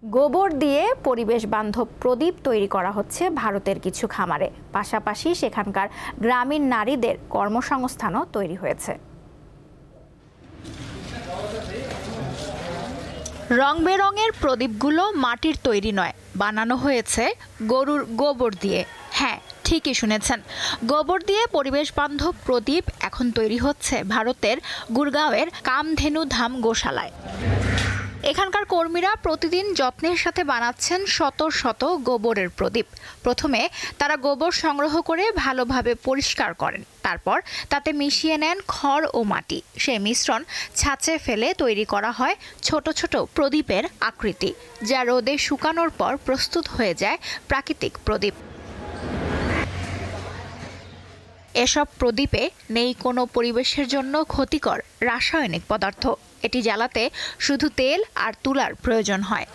গোবর দিয়ে পরিবেশ বান্ধব প্রদীপ তৈরি করা হচ্ছে ভারতের কিছু খামারে। পাশাপাশি সেখানকার গ্রামীণ নারীদের কর্মসংস্থানও তৈরি হয়েছে। রং বেরঙের প্রদীপগুলো মাটির তৈরি নয়, বানানো হয়েছে গরুর গোবর দিয়ে। হ্যাঁ, ঠিকই শুনেছেন, গোবর দিয়ে পরিবেশ বান্ধব প্রদীপ এখন তৈরি হচ্ছে ভারতের গুরগাঁওয়ের কামধেনু ধাম গোশালায়। এখানকার কর্মীরা প্রতিদিন যত্নের সাথে বানাচ্ছেন শত শত গোবরের প্রদীপ। প্রথমে তারা গোবর সংগ্রহ করে ভালোভাবে পরিষ্কার করেন, তারপর তাতে মিশিয়ে নেন খড় ও মাটি। সেই মিশ্রণ ছাঁচে ফেলে তৈরি করা হয় ছোট ছোট প্রদীপের আকৃতি, যা রোদে শুকানোর পর প্রস্তুত হয়ে যায় প্রাকৃতিক প্রদীপ। এসব প্রদীপে নেই কোনো পরিবেশের জন্য ক্ষতিকর রাসায়নিক পদার্থ। এটি জ্বালাতে শুধু তেল আর তুলার প্রয়োজন হয়।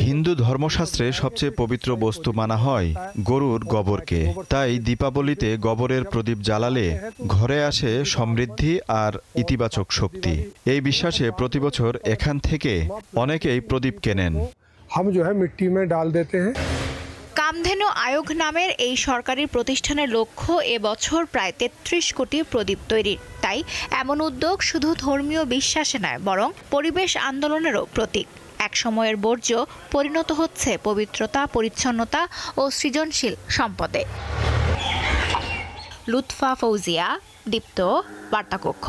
হিন্দু ধর্মশাস্ত্রে সবচেয়ে পবিত্র বস্তু মানা হয় গরুর গোবরকে। তাই দীপাবলিতে গোবরের প্রদীপ জ্বালালে ঘরে আসে সমৃদ্ধি আর ইতিবাচক শক্তি। এই বিশ্বাসে প্রতিবছর এখান থেকে অনেকেই প্রদীপ কেনেন। কামধেনু আয়োগ নামের এই সরকারি প্রতিষ্ঠানের লক্ষ্য এবছর প্রায় ৩৩ কোটি প্রদীপ তৈরির। তাই এমন উদ্যোগ শুধু ধর্মীয় বিশ্বাসে নয়, বরং পরিবেশ আন্দোলনেরও প্রতীক। এক সময়ের বর্জ্য পরিণত হচ্ছে পবিত্রতা, পরিচ্ছন্নতা ও সৃজনশীল সম্পদে। লুৎফা ফৌজিয়া, দীপ্ত, বার্তাকক্ষ।